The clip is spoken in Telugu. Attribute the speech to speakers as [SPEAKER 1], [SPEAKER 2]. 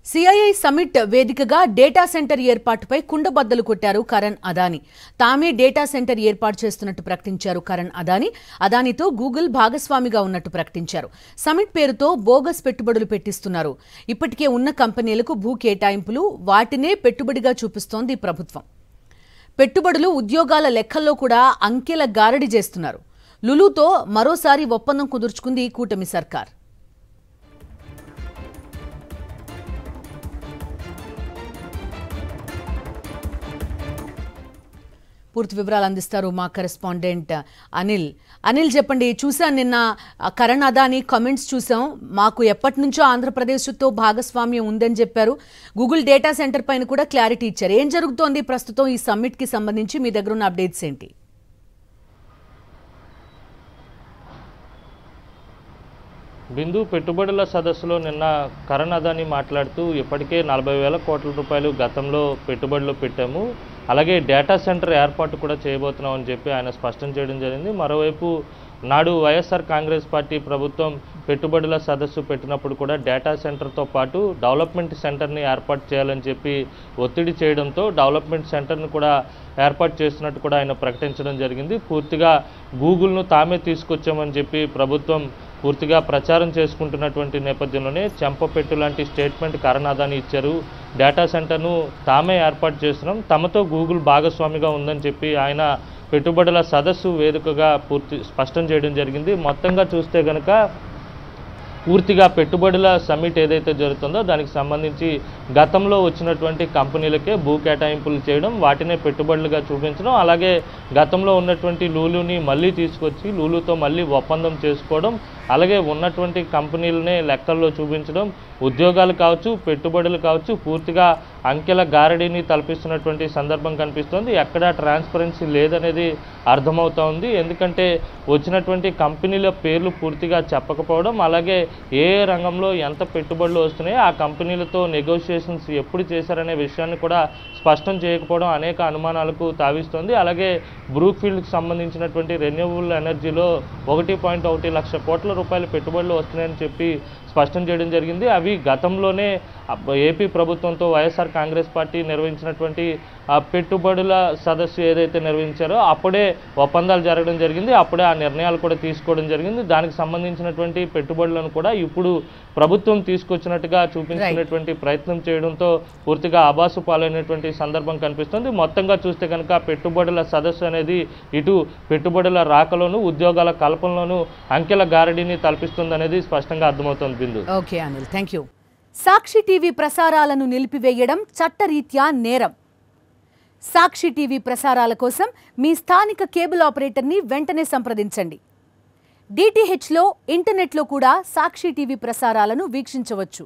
[SPEAKER 1] సిఐఐ సమిట్ వేదికగా డేటా సెంటర్ ఏర్పాటుపై కుండబద్దలు కొట్టారు కరణ్ అదానీ. తామే డేటా సెంటర్ ఏర్పాటు చేస్తున్నట్టు ప్రకటించారు కరణ్ అదానీ. అదానీతో గూగుల్ భాగస్వామిగా ఉన్నట్టు ప్రకటించారు. సమిట్ పేరుతో బోగస్ పెట్టుబడులు పెట్టిస్తున్నారు. ఇప్పటికే ఉన్న కంపెనీలకు భూ కేటాయింపులు, వాటినే పెట్టుబడిగా చూపిస్తోంది ప్రభుత్వం. పెట్టుబడులు, ఉద్యోగాల లెక్కల్లో కూడా అంకెల గారడి చేస్తున్నారు. లులుతో మరోసారి ఒప్పందం కుదుర్చుకుంది కూటమి సర్కార్. పూర్తి వివరాలు అందిస్తారు మా కరెస్పాండెంట్ అనిల్. అనిల్ చెప్పండి, చూసాం నిన్న కరణ్ అదానీ కామెంట్స్ చూసాం. మాకు ఎప్పటి నుంచో ఆంధ్రప్రదేశ్తో భాగస్వామ్యం ఉందని చెప్పారు. గూగుల్ డేటా సెంటర్ పైన కూడా క్లారిటీ ఇచ్చారు. ఏం జరుగుతోంది ప్రస్తుతం ఈ సమ్మిట్ కి సంబంధించి? మీ దగ్గర ఉన్న అప్డేట్స్ ఏంటి?
[SPEAKER 2] బిందు, పెట్టుబడుల సదస్సులో నిన్న కరణ్ అదానీ మాట్లాడుతూ ఇప్పటికే 40,000 కోట్ల రూపాయలు గతంలో పెట్టుబడులు పెట్టాము, అలాగే డేటా సెంటర్ ఏర్పాటు కూడా చేయబోతున్నామని చెప్పి ఆయన స్పష్టం చేయడం జరిగింది. మరోవైపు నాడు వైఎస్ఆర్ కాంగ్రెస్ పార్టీ ప్రభుత్వం పెట్టుబడుల సదస్సు పెట్టినప్పుడు కూడా డేటా సెంటర్తో పాటు డెవలప్మెంట్ సెంటర్ని ఏర్పాటు చేయాలని చెప్పి ఒత్తిడి చేయడంతో డెవలప్మెంట్ సెంటర్ను కూడా ఏర్పాటు చేస్తున్నట్టు కూడా ఆయన ప్రకటించడం జరిగింది. పూర్తిగా గూగుల్ను తామే తీసుకొచ్చామని చెప్పి ప్రభుత్వం పూర్తిగా ప్రచారం చేసుకుంటున్నటువంటి నేపథ్యంలోనే చెంపపెట్టు లాంటి స్టేట్మెంట్ కరణ్ అదానీ ఇచ్చారు. డేటా సెంటర్ను తామే ఏర్పాటు చేస్తున్నాం, తమతో గూగుల్ భాగస్వామిగా ఉందని చెప్పి ఆయన పెట్టుబడుల సదస్సు వేదికగా స్పష్టం చేయడం జరిగింది. మొత్తంగా చూస్తే కనుక పూర్తిగా పెట్టుబడుల సమ్మిట్ ఏదైతే జరుగుతుందో దానికి సంబంధించి గతంలో వచ్చినటువంటి కంపెనీలకే భూ కేటాయింపులు చేయడం, వాటినే పెట్టుబడులుగా చూపించడం, అలాగే గతంలో ఉన్నటువంటి లూలుని మళ్ళీ తీసుకొచ్చి లూలుతో మళ్ళీ ఒప్పందం చేసుకోవడం, అలాగే ఉన్నటువంటి కంపెనీలనే లెక్కల్లో చూపించడం, ఉద్యోగాలు కావచ్చు, పెట్టుబడులు కావచ్చు, పూర్తిగా అంకెల గారడీని తలపిస్తున్నటువంటి సందర్భం కనిపిస్తోంది. ఎక్కడా ట్రాన్స్పరెన్సీ లేదనేది అర్థమవుతోంది. ఎందుకంటే వచ్చినటువంటి కంపెనీల పేర్లు పూర్తిగా చెప్పకపోవడం, అలాగే ఏ రంగంలో ఎంత పెట్టుబడులు వస్తున్నాయో ఆ కంపెనీలతో నెగోషియేషన్స్ ఎప్పుడు చేశారనే విషయాన్ని కూడా స్పష్టం చేయకపోవడం అనేక అనుమానాలకు తావిస్తోంది. అలాగే బ్రూక్ఫీల్డ్కి సంబంధించినటువంటి రెన్యూవబుల్ ఎనర్జీలో 1.1 లక్ష కోట్ల రూపాయల పెట్టుబడులు వస్తున్నాయని చెప్పి స్పష్టం చేయడం జరిగింది. అవి గతంలోనే ఏపీ ప్రభుత్వంతో వైఎస్ఆర్ కాంగ్రెస్ పార్టీ నిర్వహించినటువంటి పెట్టుబడుల సదస్సు ఏదైతే నిర్వహించారో అప్పుడే ఒప్పందాలు జరగడం జరిగింది, అప్పుడే ఆ నిర్ణయాలు కూడా తీసుకోవడం జరిగింది. దానికి సంబంధించినటువంటి పెట్టుబడులను కూడా ఇప్పుడు ప్రభుత్వం తీసుకొచ్చినట్టుగా చూపించినటువంటి ప్రయత్నం చేయడంతో పూర్తిగా ఆభాసు పాలైనటువంటి సందర్భం కనిపిస్తుంది. మొత్తంగా చూస్తే కనుక పెట్టుబడుల సదస్సు అనేది ఇటు పెట్టుబడుల రాకలోను, ఉద్యోగాల కల్పనలోను అంకెల గారడీని తలపిస్తుంది అనేది స్పష్టంగా అర్థమవుతుంది. Bindu.
[SPEAKER 1] Okay Anil, thank you. Sakshi TV ప్రసారాలను నిలిపివేయడం చట్టరీత్యా నేరం. సాక్షి టీవీ ప్రసారాల కోసం మీ స్థానిక కేబుల్ ఆపరేటర్ని వెంటనే సంప్రదించండి. DTHలో, ఇంటర్నెట్లో కూడా సాక్షి టీవీ ప్రసారాలను వీక్షించవచ్చు.